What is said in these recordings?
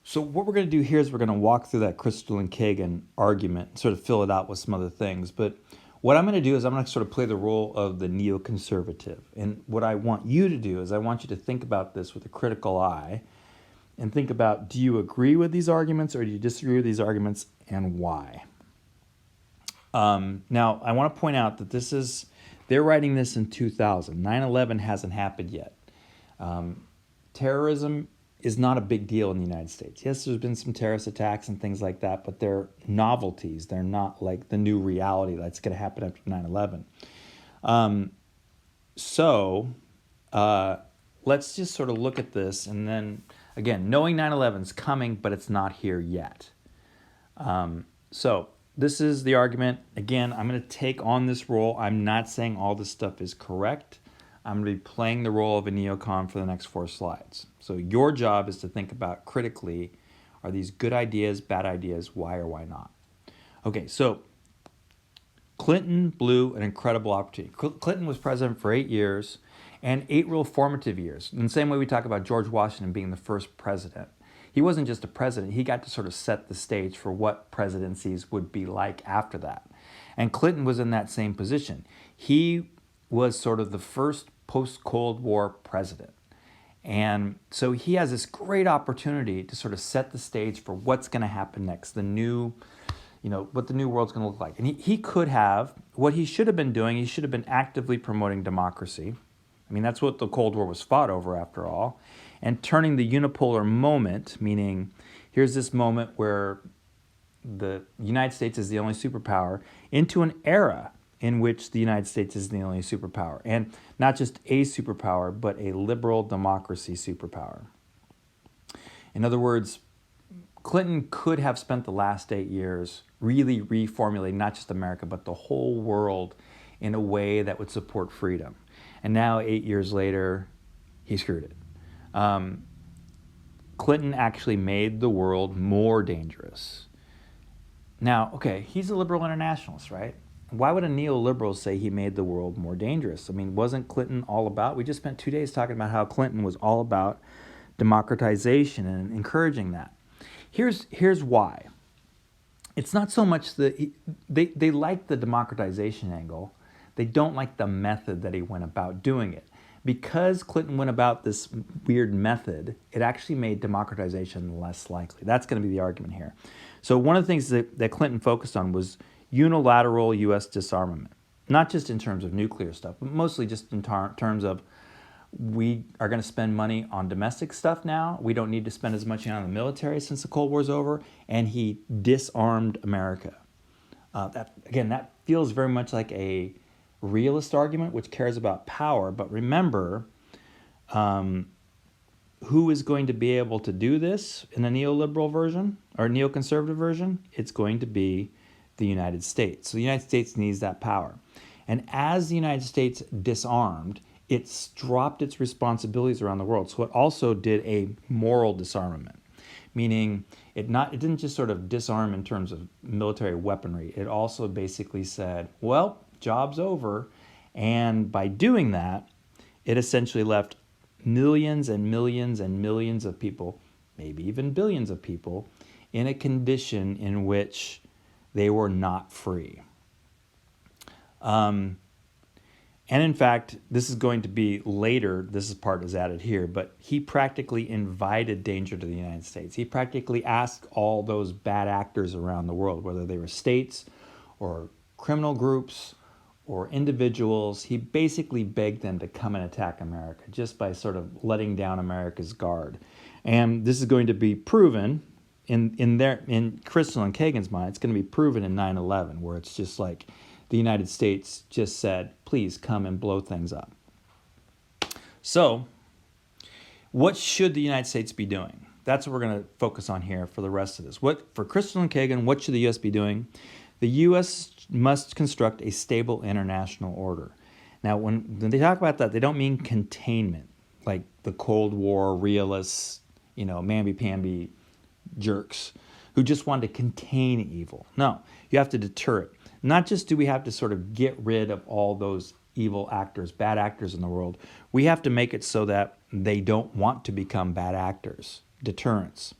So what we're going to do here is we're going to walk through that Crystal and Kagan argument, sort of fill it out with some other things. But what I'm going to do is I'm going to sort of play the role of the neoconservative. And what I want you to do is I want you to think about this with a critical eye and think about, do you agree with these arguments or do you disagree with these arguments, and why? Now, I want to point out that they're writing this in 2000. 9/11 hasn't happened yet. Terrorism is not a big deal in the United States. Yes, there's been some terrorist attacks and things like that, but they're novelties. They're not like the new reality that's going to happen after 9/11. Let's just sort of look at this, and then, again, knowing 9/11 is coming, but it's not here yet. So this is the argument. Again, I'm going to take on this role. I'm not saying all this stuff is correct. I'm going to be playing the role of a neocon for the next 4 slides. So your job is to think about critically, are these good ideas, bad ideas, why or why not? Okay, so Clinton blew an incredible opportunity. Clinton was president for 8 years, and 8 real formative years. In the same way we talk about George Washington being the first president. He wasn't just a president, he got to sort of set the stage for what presidencies would be like after that. And Clinton was in that same position. He was sort of the first post-Cold War president. And so he has this great opportunity to sort of set the stage for what's going to happen next, what the new world's going to look like. And he could have, what he should have been doing, he should have been actively promoting democracy. I mean, that's what the Cold War was fought over, after all. And turning the unipolar moment, meaning here's this moment where the United States is the only superpower, into an era in which the United States is the only superpower. And not just a superpower, but a liberal democracy superpower. In other words, Clinton could have spent the last 8 years really reformulating not just America, but the whole world in a way that would support freedom. And now, 8 years later, he screwed it. Clinton actually made the world more dangerous. Now, okay, he's a liberal internationalist, right? Why would a neoliberal say he made the world more dangerous? I mean, wasn't Clinton all about, we just spent 2 days talking about how Clinton was all about democratization and encouraging that. Here's why. It's not so much that they like the democratization angle. They don't like the method that he went about doing it. Because Clinton went about this weird method, it actually made democratization less likely. That's going to be the argument here. So one of the things that Clinton focused on was unilateral U.S. disarmament. Not just in terms of nuclear stuff, but mostly just in terms of, we are going to spend money on domestic stuff now. We don't need to spend as much on the military since the Cold War's over. And he disarmed America. That feels very much like a realist argument, which cares about power. But remember, who is going to be able to do this in a neoliberal version or neoconservative version? It's going to be the United States. So the United States needs that power. And as the United States disarmed, it's dropped its responsibilities around the world. So it also did a moral disarmament, meaning it didn't just sort of disarm in terms of military weaponry. It also basically said, well, job's over. And by doing that, it essentially left millions and millions and millions of people, maybe even billions of people, in a condition in which they were not free. And in fact, this is going to be later, this part is added here, but he practically invited danger to the United States. He practically asked all those bad actors around the world, whether they were states or criminal groups or individuals, he basically begged them to come and attack America just by sort of letting down America's guard. And this is going to be proven in Crystal and Kagan's mind. It's going to be proven in 9/11, where it's just like the United States just said, please come and blow things up. So, what should the United States be doing? That's what we're going to focus on here for the rest of this. For Crystal and Kagan, what should the U.S. be doing? The U.S. must construct a stable international order. Now, when they talk about that, they don't mean containment, like the Cold War realists, mamby-pamby jerks who just wanted to contain evil. No, you have to deter it. Not just do we have to sort of get rid of all those evil actors, bad actors in the world, we have to make it so that they don't want to become bad actors. Deterrence.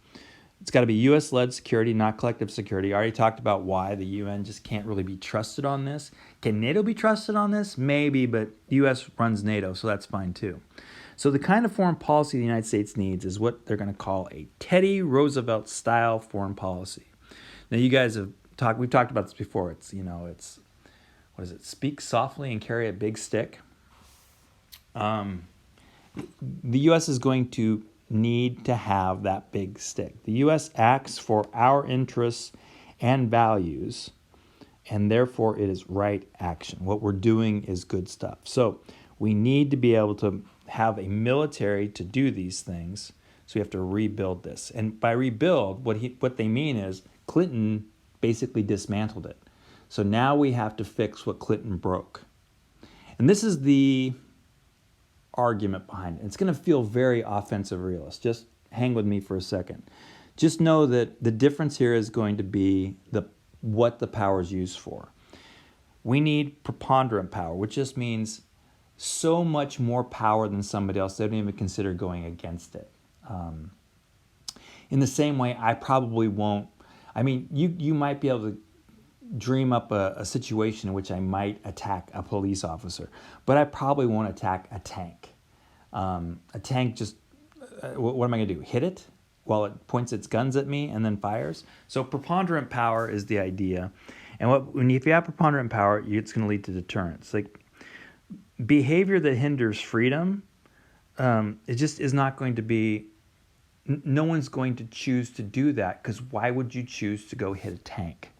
It's got to be U.S.-led security, not collective security. I already talked about why the UN just can't really be trusted on this. Can NATO be trusted on this? Maybe, but the U.S. runs NATO, so that's fine too. So the kind of foreign policy the United States needs is what they're going to call a Teddy Roosevelt-style foreign policy. Now, you guys we've talked about this before. It's what is it? Speak softly and carry a big stick. The U.S. is going to need to have that big stick. The U.S. acts for our interests and values, and therefore it is right action. What we're doing is good stuff. So we need to be able to have a military to do these things. So we have to rebuild this. And by rebuild, what they mean is Clinton basically dismantled it. So now we have to fix what Clinton broke. And this is the argument behind it. It's going to feel very offensive realist. Just hang with me for a second. Just know that the difference here is going to be what the power is used for. We need preponderant power, which just means so much more power than somebody else, they don't even consider going against it. In the same way, I probably won't. I mean, you might be able to dream up a situation in which I might attack a police officer, but I probably won't attack a tank. A tank just, what am I going to do? Hit it while it points its guns at me and then fires? So preponderant power is the idea. And if you have preponderant power, it's going to lead to deterrence. Like behavior that hinders freedom, it just is not going to be, no one's going to choose to do that, because why would you choose to go hit a tank?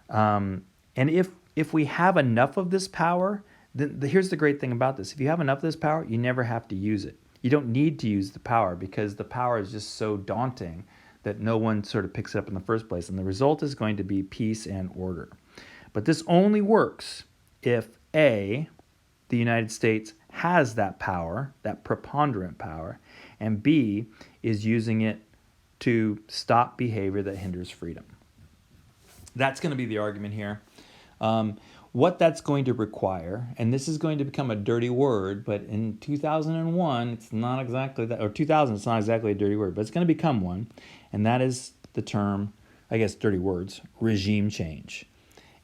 And if we have enough of this power, then here's the great thing about this. If you have enough of this power, you never have to use it. You don't need to use the power because the power is just so daunting that no one sort of picks it up in the first place. And the result is going to be peace and order. But this only works if A, the United States has that power, that preponderant power, and B, is using it to stop behavior that hinders freedom. That's going to be the argument here. What that's going to require, and this is going to become a dirty word, but in 2001, it's not exactly that, or 2000, it's not exactly a dirty word, but it's going to become one, and that is the term, I guess, dirty words, regime change.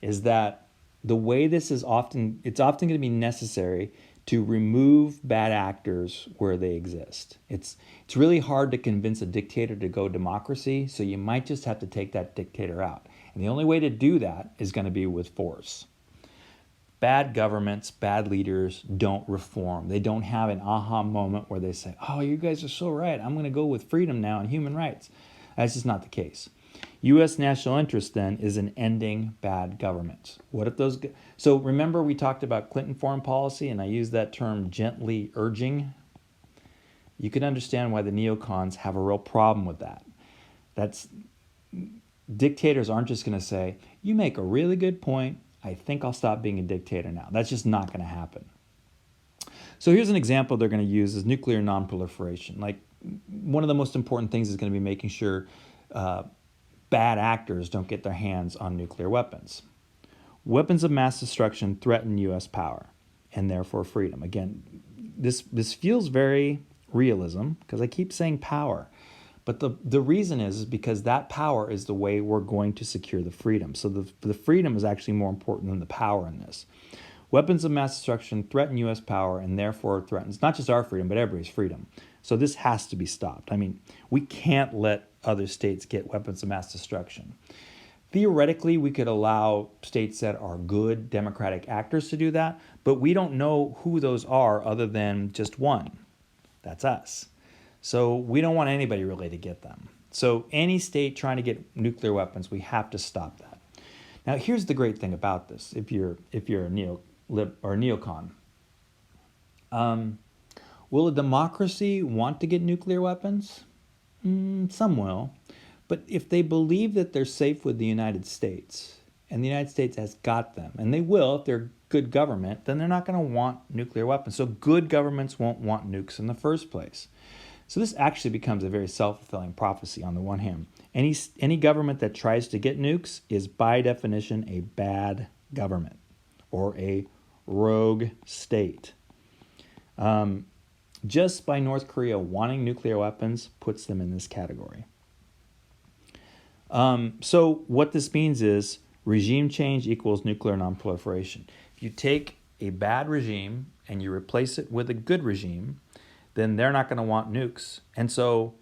Is that the way this is it's often going to be necessary to remove bad actors where they exist. It's really hard to convince a dictator to go democracy, so you might just have to take that dictator out. And the only way to do that is going to be with force. Bad governments, bad leaders don't reform. They don't have an aha moment where they say, oh, you guys are so right. I'm going to go with freedom now and human rights. That's just not the case. U.S. national interest, then, is in ending bad governments. What if those... So remember we talked about Clinton foreign policy, and I used that term gently urging? You can understand why the neocons have a real problem with that. Dictators aren't just going to say, you make a really good point, I think I'll stop being a dictator now. That's just not going to happen. So here's an example they're going to use is nuclear nonproliferation. Like, one of the most important things is going to be making sure bad actors don't get their hands on nuclear weapons. Weapons of mass destruction threaten U.S. power and therefore freedom. Again, this feels very realism because I keep saying power. But the reason is because that power is the way we're going to secure the freedom. So the freedom is actually more important than the power in this. Weapons of mass destruction threaten U.S. power and therefore threatens not just our freedom, but everybody's freedom. So this has to be stopped. I mean, we can't let other states get weapons of mass destruction. Theoretically, we could allow states that are good democratic actors to do that, but we don't know who those are other than just one. That's us. So we don't want anybody really to get them. So any state trying to get nuclear weapons, we have to stop that. Now, here's the great thing about this. If you're a neocon, will a democracy want to get nuclear weapons? Some will. But if they believe that they're safe with the United States, and the United States has got them, and they will if they're good government, then they're not going to want nuclear weapons. So good governments won't want nukes in the first place. So this actually becomes a very self-fulfilling prophecy on the one hand. Any government that tries to get nukes is by definition a bad government or a rogue state. Just by North Korea wanting nuclear weapons puts them in this category. So what this means is regime change equals nuclear nonproliferation. If you take a bad regime and you replace it with a good regime, then they're not going to want nukes. And so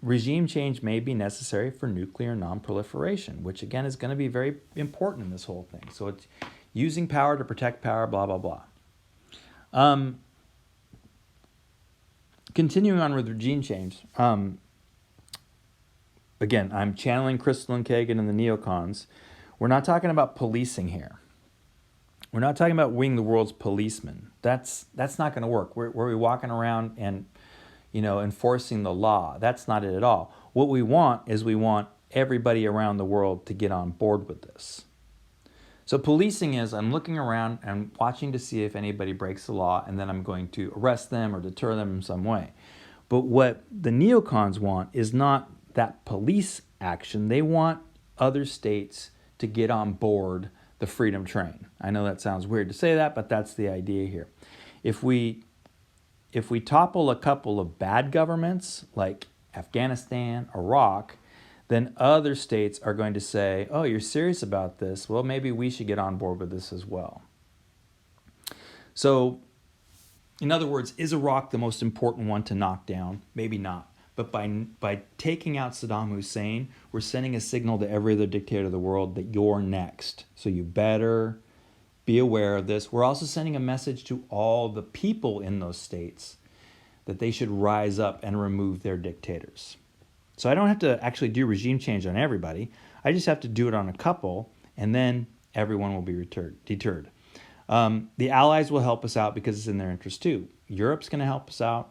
regime change may be necessary for nuclear nonproliferation, which again is going to be very important in this whole thing. So it's using power to protect power, blah, blah, blah. Continuing on with regime change, again, I'm channeling Crystal and Kagan and the neocons. We're not talking about policing here. We're not talking about being the world's policeman. That's not going to work. We're walking around and enforcing the law. That's not it at all. What we want is we want everybody around the world to get on board with this. So policing is I'm looking around and watching to see if anybody breaks the law, and then I'm going to arrest them or deter them in some way. But what the neocons want is not that police action. They want other states to get on board the freedom train. I know that sounds weird to say that, but that's the idea here. If we topple a couple of bad governments like Afghanistan, Iraq, then other states are going to say, oh, you're serious about this? Well, maybe we should get on board with this as well. So, in other words, is Iraq the most important one to knock down? Maybe not. But by taking out Saddam Hussein, we're sending a signal to every other dictator of the world that you're next. So you better be aware of this. We're also sending a message to all the people in those states that they should rise up and remove their dictators. So I don't have to actually do regime change on everybody. I just have to do it on a couple, and then everyone will be deterred. The allies will help us out because it's in their interest too. Europe's going to help us out.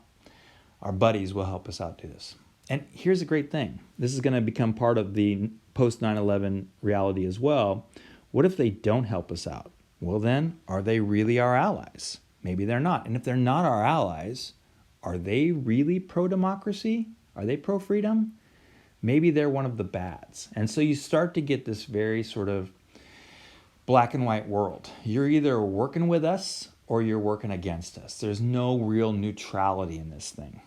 Our buddies will help us out do this. And here's a great thing. This is going to become part of the post 9/11 reality as well. What if they don't help us out? Well, then, are they really our allies? Maybe they're not. And if they're not our allies, are they really pro-democracy? Are they pro-freedom? Maybe they're one of the bads. And so you start to get this very sort of black and white world. You're either working with us or you're working against us. There's no real neutrality in this thing.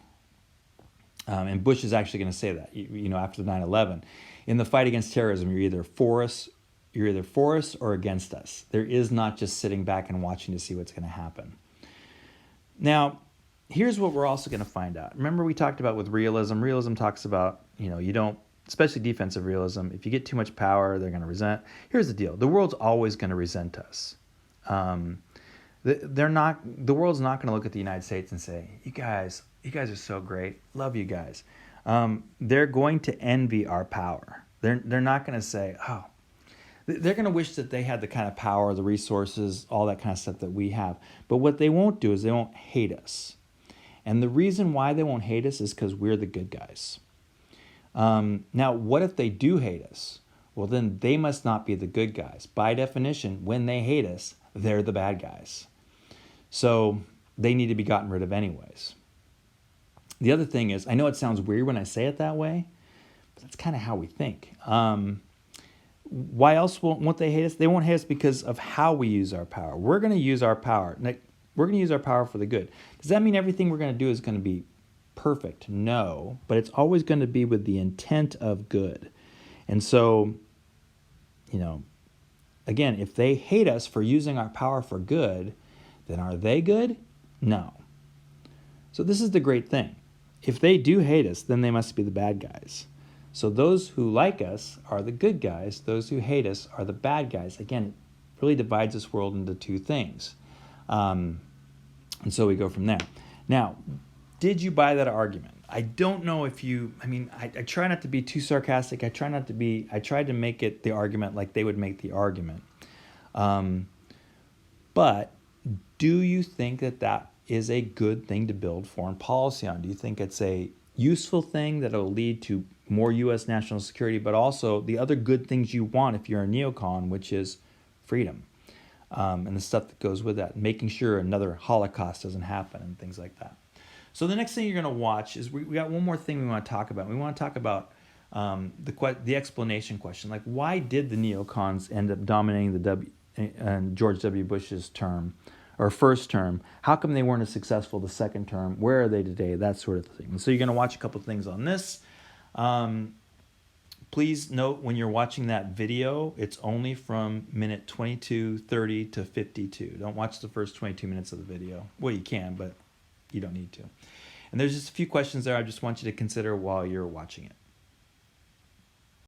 And Bush is actually going to say that, after 9/11. In the fight against terrorism, you're either for us or against us. There is not just sitting back and watching to see what's going to happen. Now, here's what we're also going to find out. Remember we talked about with realism. Realism talks about, you don't, especially defensive realism, if you get too much power, they're going to resent. Here's the deal. The world's always going to resent us. The world's not going to look at the United States and say, you guys are so great. Love you guys. They're going to envy our power. They're not going to say, oh, they're going to wish that they had the kind of power, the resources, all that kind of stuff that we have. But what they won't do is they won't hate us. And the reason why they won't hate us is because we're the good guys. Now, what if they do hate us? Well, then they must not be the good guys. By definition, when they hate us, they're the bad guys. So they need to be gotten rid of anyways. The other thing is, I know it sounds weird when I say it that way, but that's kind of how we think. Why else won't they hate us? They won't hate us because of how we use our power. We're going to use our power. We're going to use our power for the good. Does that mean everything we're going to do is going to be perfect? No, but it's always going to be with the intent of good. And so, again, if they hate us for using our power for good, then are they good? No. So this is the great thing. If they do hate us, then they must be the bad guys. So those who like us are the good guys. Those who hate us are the bad guys. Again, it really divides this world into two things. And so we go from there. Now, did you buy that argument? I don't know if I try not to be too sarcastic. I tried to make it the argument like they would make the argument. But do you think that is a good thing to build foreign policy on? Do you think it's a useful thing that will lead to more U.S. national security, but also the other good things you want if you're a neocon, which is freedom, and the stuff that goes with that, making sure another Holocaust doesn't happen and things like that. So the next thing you're going to watch is we got one more thing we want to talk about. We want to talk about the explanation question, like why did the neocons end up dominating George W. Bush's term, or first term? How come they weren't as successful the second term? Where are they today? That sort of thing. And so you're going to watch a couple of things on this. Please note when you're watching that video, it's only from minute 22, 30 to 52. Don't watch the first 22 minutes of the video. Well, you can, but you don't need to. And there's just a few questions there I just want you to consider while you're watching it.